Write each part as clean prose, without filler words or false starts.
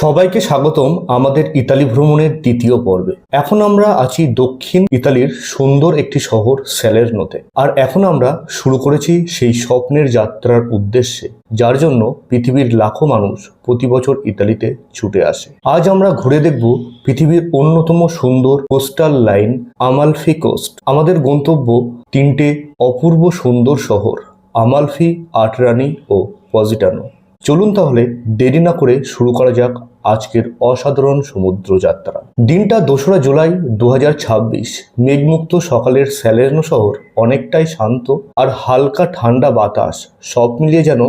সবাইকে স্বাগতম আমাদের ইতালি ভ্রমণের দ্বিতীয় পর্বে। এখন আমরা আছি দক্ষিণ ইতালির সুন্দর একটি শহর স্যালের্নোতে। আর এখন আমরা শুরু করেছি সেই স্বপ্নের যাত্রার উদ্দেশ্যে, যার জন্য পৃথিবীর লাখো মানুষ প্রতি বছর ইতালিতে ছুটে আসে। আজ আমরা ঘুরে দেখব পৃথিবীর অন্যতম সুন্দর কোস্টাল লাইন আমালফি কোস্ট। আমাদের গন্তব্য তিনটে অপূর্ব সুন্দর শহর, আমালফি, আটরানি ও পজিটানো। চলুন তাহলে দেরি না করে শুরু করা যাক আজকের অসাধারণ সমুদ্র যাত্রা। দিনটা 2রা জুলাই 2026। মেঘমুক্ত সকালের স্যালের্নো শহর অনেকটাই শান্ত, আর হালকা ঠান্ডা বাতাস সব মিলিয়ে যেন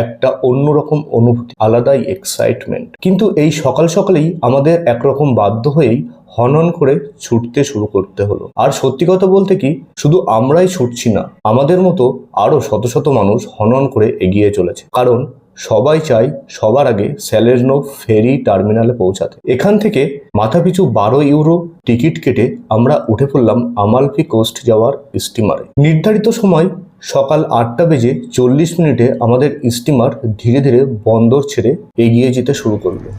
একটা অন্যরকম অনুভূতি, আলাদাই এক্সাইটমেন্ট। কিন্তু এই সকাল সকালেই আমাদের একরকম বাধ্য হয়েই হনন করে ছুটতে শুরু করতে হলো। আর সত্যি কথা বলতে কি, শুধু আমরাই ছুটছি না, আমাদের মতো আরো শত শত মানুষ হনন করে এগিয়ে চলেছে। কারণ সবাই চাই সবার আগে স্যালের্নো ফেরি টার্মিনালে পৌঁছাতে। এখান থেকে মাথাপিছু 12 ইউরো টিকিট কেটে আমরা উঠে পড়লাম আমালফি কোস্ট যাওয়ার স্টিমারে। নির্ধারিত সময় সকাল 8:40 আমাদের স্টিমার ধীরে ধীরে বন্দর ছেড়ে এগিয়ে যেতে শুরু করলো।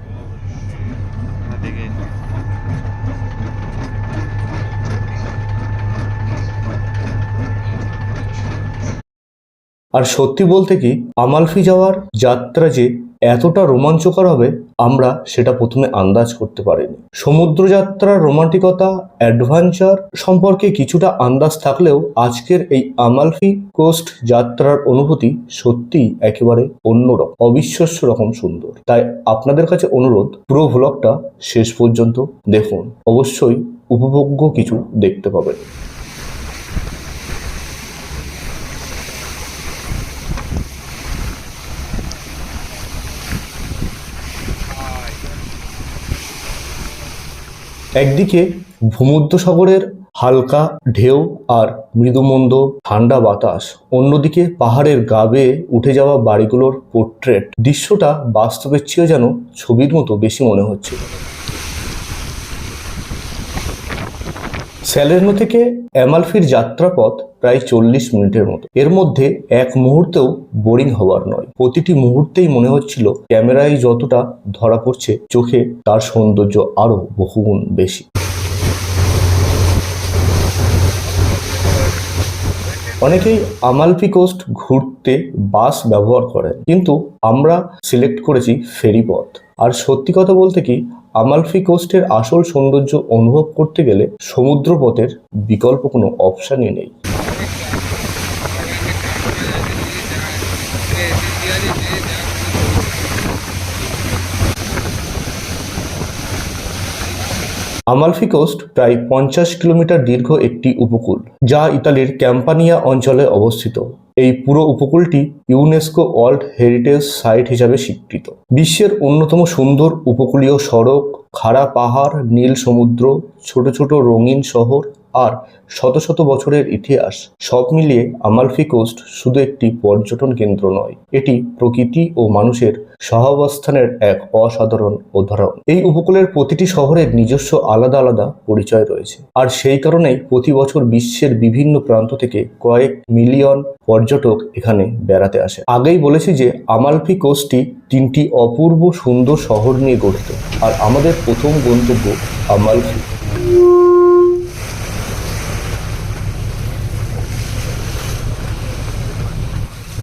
আর সত্যি বলতে কি, আমালফি যাওয়ার যাত্রা যে এতটা রোমাঞ্চকর হবে আমরা সেটা প্রথমে আন্দাজ করতে পারিনি। সমুদ্র যাত্রার রোমান্টিকতা, অ্যাডভেঞ্চার সম্পর্কে কিছুটা আন্দাজ থাকলেও আজকের এই আমালফি কোস্ট যাত্রার অনুভূতি সত্যিই একেবারে অন্যরকম, অবিশ্বাস্য রকম সুন্দর। তাই আপনাদের কাছে অনুরোধ, পুরো ভ্লগটা শেষ পর্যন্ত দেখুন, অবশ্যই উপভোগ্য কিছু দেখতে পাবেন। একদিকে ভূমধ্যসাগরের হালকা ঢেউ আর মৃদুমন্দ ঠান্ডা বাতাস, অন্যদিকে পাহাড়ের গা বেয়ে উঠে যাওয়া বাড়িগুলোর পোর্ট্রেট। দৃশ্যটা বাস্তবের চেয়েও যেন ছবির মতো বেশি মনে হচ্ছিল। স্যালের্নো থেকে আমালফির যাত্রাপথ প্রায় 40 মিনিটের মতো। এর মধ্যে এক মুহূর্তেও বোরিং হওয়ার নয়। প্রতিটি মুহূর্তেই মনে হচ্ছিল ক্যামেরায় যতটা ধরা পড়ছে, চোখে তার সৌন্দর্য আরো বহুগুণ বেশি। অনেকেই আমালফি কোস্ট ঘুরতে বাস ব্যবহার করেন, কিন্তু আমরা সিলেক্ট করেছি ফেরি পথ। আর সত্যি কথা বলতে কি, আমালফি কোস্টের আসল সৌন্দর্য অনুভব করতে গেলে সমুদ্রপথের বিকল্প কোনো অপশানই নেই। আমালফি কোস্ট প্রায় 50 কিলোমিটার দীর্ঘ একটি উপকূল, যা ইতালির ক্যাম্পানিয়া অঞ্চলে অবস্থিত। এই পুরো উপকূলটি ইউনেস্কো ওয়ার্ল্ড হেরিটেজ সাইট হিসাবে স্বীকৃত। বিশ্বের অন্যতম সুন্দর উপকূলীয় সড়ক, খাড়া পাহাড়, নীল সমুদ্র, ছোট ছোট রঙিন শহর আর শত শত বছরের ইতিহাস, সব মিলিয়ে আমালফি কোস্ট শুধু একটি পর্যটন কেন্দ্র নয়, এটি প্রকৃতি ও মানুষের সহাবস্থানের এক অসাধারণ উদাহরণ। এই উপকূলের প্রতিটি শহরের নিজস্ব আলাদা আলাদা পরিচয় রয়েছে, আর সেই কারণেই প্রতি বছর বিশ্বের বিভিন্ন প্রান্ত থেকে কয়েক মিলিয়ন পর্যটক এখানে বেড়াতে আসে। আগেই বলেছি যে আমালফি কোস্টটি 3টি অপূর্ব সুন্দর শহর নিয়ে গঠিত, আর আমাদের প্রথম গন্তব্য আমালফি।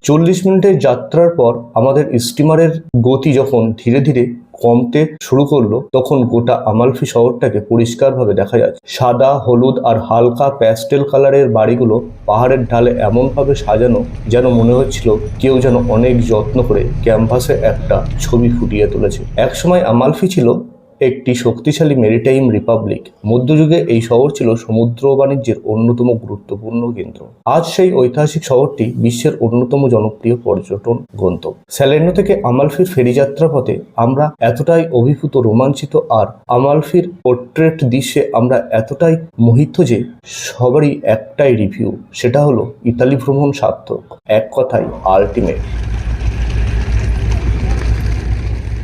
চল্লিশ মিনিটের যাত্রার পর আমাদের স্টিমারের গতি যখন ধীরে ধীরে কমতে শুরু করলো, তখন গোটা আমালফি শহরটাকে পরিষ্কারভাবে দেখা যাচ্ছে। সাদা, হলুদ আর হালকা প্যাস্টেল কালারের বাড়িগুলো পাহাড়ের ঢালে এমনভাবে সাজানো যেন মনে হচ্ছিল কেউ যেন অনেক যত্ন করে ক্যানভাসে একটা ছবি ফুটিয়ে তুলেছে। একসময় আমালফি ছিল একটি শক্তিশালী মেরিটাইম রিপাবলিক। মধ্যযুগে এই শহর ছিল সমুদ্র বাণিজ্যের অন্যতম গুরুত্বপূর্ণ কেন্দ্র। আজ সেই ঐতিহাসিক শহরটি বিশ্বের অন্যতম জনপ্রিয় পর্যটন গন্তব্য। স্যালের্নো থেকে আমালফির ফেরি যাত্রা পথে আমরা এতটাই অভিভূত, রোমাঞ্চিত, আর আমালফির পোর্ট্রেট দৃশ্যে আমরা এতটাই মোহিত যে সবারই একটাই রিভিউ, সেটা হলো ইতালি ভ্রমণ সার্থক, এক কথায় আল্টিমেট।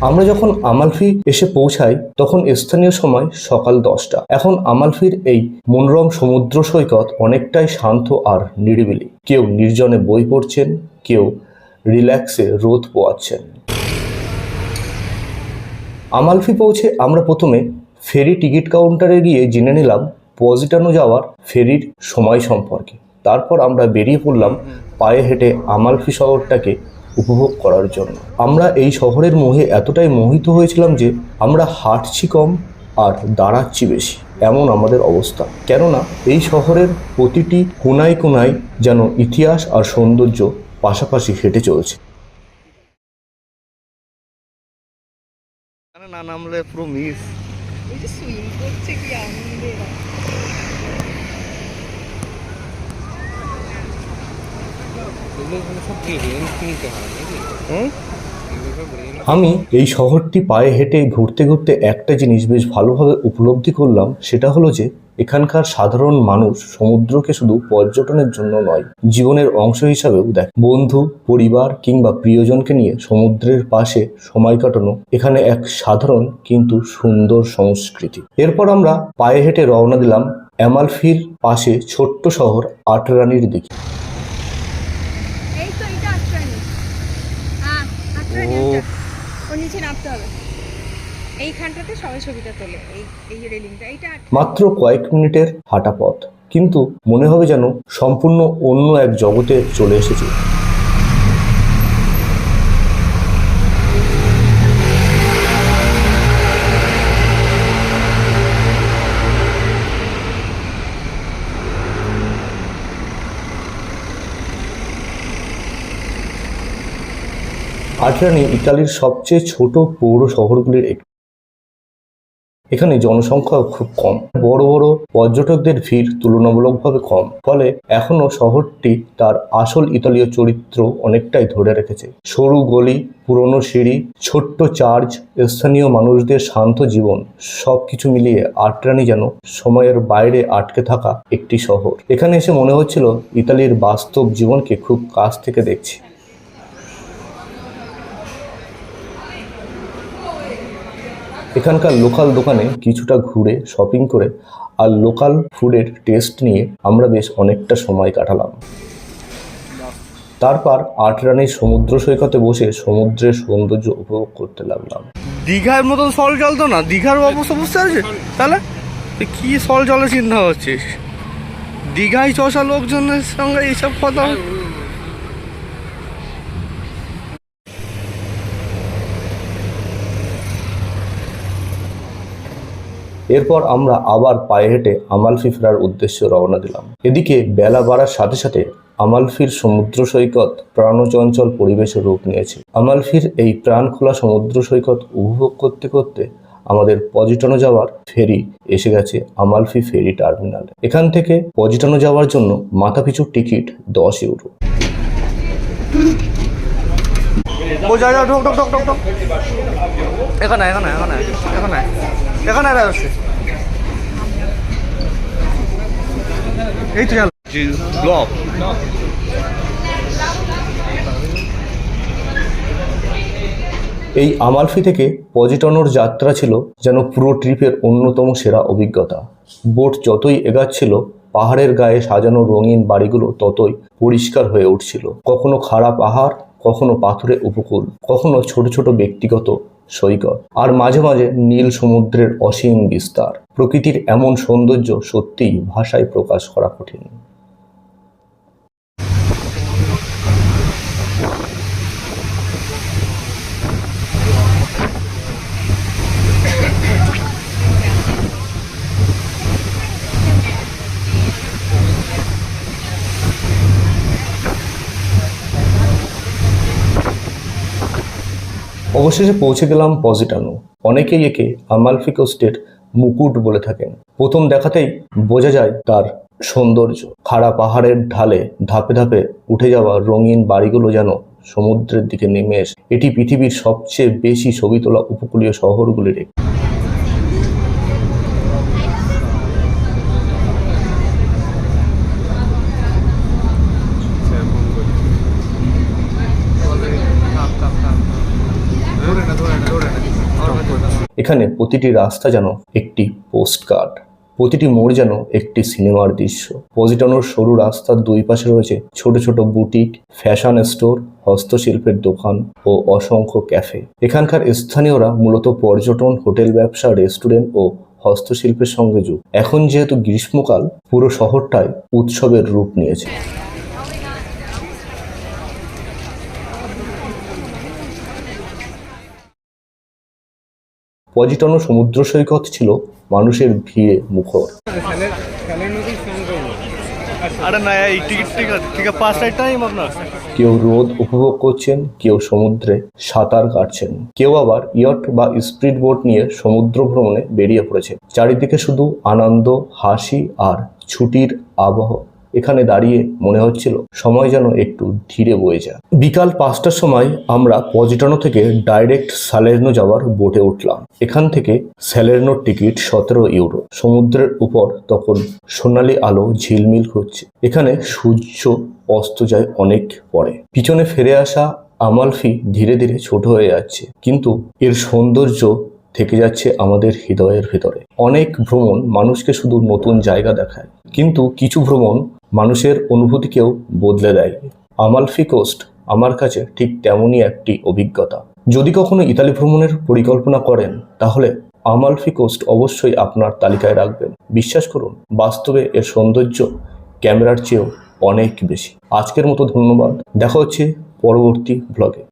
আমরা যখন আমালফি এসে পৌঁছাই তখন স্থানীয় সময় সকাল 10টা। এখন আমালফির এই মনোরম সমুদ্র সৈকত অনেকটাই শান্ত আর নিরিবিলি। কেউ নির্জনে বই পড়ছেন, কেউ রিল্যাক্সে রোদ পোয়াচ্ছেন। আমালফি পৌঁছে আমরা প্রথমে ফেরি টিকিট কাউন্টারে গিয়ে জেনে নিলাম পজিটানো যাওয়ার ফেরির সময় সম্পর্কে। তারপর আমরা বেরিয়ে পড়লাম পায়ে হেঁটে আমালফি শহরটাকে উপভোগ করার জন্য। আমরা এই শহরের মোহে এতটাই মোহিত হয়েছিলাম যে আমরা হাঁটছি কম আর দাঁড়াচ্ছি বেশি, এমন আমাদের অবস্থা। কেননা এই শহরের প্রতিটি কোনায় কোনায় যেন ইতিহাস আর সৌন্দর্য পাশাপাশি হেঁটে চলছে। না নামলে পুরো মিস। ওই যে সুইং করছে কি আনন্দে। আমি এই শহরটি পায়ে হেঁটে ঘুরতে ঘুরতে একটা জিনিস বেশ ভালোভাবে উপলব্ধি করলাম, সেটা হলো যে এখানকার সাধারণ মানুষ সমুদ্রকে শুধু পর্যটনের জন্য নয়, জীবনের অংশ হিসাবেও দেখে। বন্ধু, পরিবার কিংবা প্রিয়জনকে নিয়ে সমুদ্রের পাশে সময় কাটানো এখানে এক সাধারণ কিন্তু সুন্দর সংস্কৃতি। এরপর আমরা পায়ে হেঁটে রওনা দিলাম অ্যামালফির পাশে ছোট্ট শহর আটরানির দিকে। এই তো এটা আটরানি। হ্যাঁ, আটরানি এটা। ওর নিচে নামতে হবে। এইখানটাতে সবাই ছবিটা তোলে। এই রেলিংটা এইটা মাত্র কয়েক মিনিটের হাঁটা পথ, কিন্তু মনে হবে যেন সম্পূর্ণ অন্য এক জগতে চলে এসেছি। আটরানি ইতালির সবচেয়ে ছোট পৌর শহরগুলির একটি। এখানে জনসংখ্যা খুব কম, বড় বড় পর্যটকদের ভিড় তুলনামূলকভাবে কম, ফলে এখনো শহরটি তার আসল ইতালীয় চরিত্র অনেকটাই ধরে রেখেছে। সরু গলি, পুরনো সিঁড়ি, ছোট্ট চার্চ, স্থানীয় মানুষদের শান্ত জীবন, সবকিছু মিলিয়ে আটরানি যেন সময়ের বাইরে আটকে থাকা একটি শহর। এখানে এসে মনে হচ্ছিল ইতালির বাস্তব জীবনকে খুব কাছ থেকে দেখছি। এখানকার লোকাল দোকানে কিছুটা ঘুরে শপিং করে আর লোকাল ফুডের টেস্ট নিয়ে আমরা বেশ অনেকটা সময় কাটালাম। তারপর আটরানির সমুদ্র সৈকতে বসে সমুদ্রের সৌন্দর্য উপভোগ করতে লাগলাম। দীঘার মতন সল জল তো না, দীঘার অবস্থা বুঝতে পারছিস? তাহলে কি সল জলের চিন্তা হচ্ছিস? দীঘায় চষা লোকজনের সঙ্গে এইসব কথা। এরপর আমরা আবার পায়ে হেঁটে আমালফি ফেরার উদ্দেশ্যে রওনা দিলাম। এদিকে বেলা বাড়ার সাথে সাথে আমালফির সমুদ্র সৈকত প্রাণচঞ্চল পরিবেশে রূপ নিয়েছে। আমালফির এই প্রাণ খোলা সমুদ্র সৈকত উপভোগ করতে করতে আমাদের পজিটানো যাওয়ার ফেরি এসে গেছে আমালফি ফেরি টার্মিনালে। এখান থেকে পজিটানো যাওয়ার জন্য মাথাপিছু টিকিট 10 ইউরো। ও যা যা ঢোক ঢোক ঢোক ঢোক ঢোক। এখানে এখানে এখানে এখানে এখানে আসছে। এই তো চল ব্লক। এই আমালফি থেকে পজিটানোর যাত্রা ছিল যেন পুরো ট্রিপের অন্যতম সেরা অভিজ্ঞতা। বোট যতই এগাচ্ছিল পাহাড়ের গায়ে সাজানো রঙিন বাড়িগুলো ততই পরিষ্কার হয়ে উঠছিল। কখনো খাড়া পাহাড়, কখনো পাথুরে উপকূল, কখনো ছোট ছোট ব্যক্তিগত সৈকত, আর মাঝে মাঝে নীল সমুদ্রের অসীম বিস্তার। প্রকৃতির এমন সৌন্দর্য সত্যিই ভাষায় প্রকাশ করা কঠিন। অবশেষে পৌঁছে গেলাম পজিটানো। অনেকেই একে আমালফি কোস্টের মুকুট বলে থাকেন। প্রথম দেখাতেই বোঝা যায় তার সৌন্দর্য। খাড়া পাহাড়ের ঢালে ধাপে ধাপে উঠে যাওয়া রঙিন বাড়িগুলো যেন সমুদ্রের দিকে নেমে এসে। এটি পৃথিবীর সবচেয়ে বেশি ছবি তোলা উপকূলীয় শহরগুলির একটি। এখানে প্রতিটি রাস্তা যেন একটি পোস্টকার্ড। প্রতিটি মোড় যেন একটি সিনেমার দৃশ্য। পজিটানোর সরু রাস্তার দুই পাশে রয়েছে ছোট ছোট বুটিক, ফ্যাশন স্টোর, হস্তশিল্পের দোকান ও অসংখ্য ক্যাফে। এখানকার স্থানীয়রা মূলত পর্যটন, হোটেল ব্যবসা, রেস্টুরেন্ট ও হস্তশিল্পের সঙ্গে যুক্ত। এখন যেহেতু গ্রীষ্মকাল, পুরো শহরটাই উৎসবের রূপ নিয়েছে। পজিটানো সমুদ্র সৈকত ছিল মানুষের ভিড়ে মুখর। अरे नया टिकट टिकट टिकट 5 टाइम अपना। কেউ রোদ উপভোগ করছেন, কেউ সমুদ্রে সাঁতার কাটছেন, কেউ আবার ইয়ট বা স্পিড বোট নিয়ে সমুদ্র ভ্রমণে বেরিয়ে পড়েছে। চারিদিকে শুধু আনন্দ, হাসি আর ছুটির আবহ। এখানে দাঁড়িয়ে মনে হচ্ছিল সময় যেন একটু ধীরে বয়ে যায়। বিকাল 5টার সময় আমরা পজিটানো থেকে ডাইরেক্ট স্যালের্নো যাওয়ার বোটে উঠলাম। এখান থেকে স্যালের্নোর টিকিট 17 ইউরো। সমুদ্রের উপর তখন সোনালি আলো ঝিলমিল করছে। এখানে সূর্য অস্ত যায় অনেক পরে। পিছনে ফিরে আসা আমালফি ধীরে ধীরে ছোট হয়ে যাচ্ছে, কিন্তু এর সৌন্দর্য থেকে যাচ্ছে আমাদের হৃদয়ের ভেতরে। অনেক ভ্রমণ মানুষকে শুধু নতুন জায়গা দেখায়, কিন্তু কিছু ভ্রমণ মানুষের অনুভূতিকেও বদলে দেয়। আমালফি কোস্ট আমার কাছে ঠিক তেমনই একটি অভিজ্ঞতা। যদি কখনো ইতালি ভ্রমণের পরিকল্পনা করেন, তাহলে আমালফি কোস্ট অবশ্যই আপনার তালিকায় রাখবেন। বিশ্বাস করুন, বাস্তবে এর সৌন্দর্য ক্যামেরার চেয়েও অনেক বেশি। আজকের মতো ধন্যবাদ। দেখা হচ্ছে পরবর্তী ব্লগে।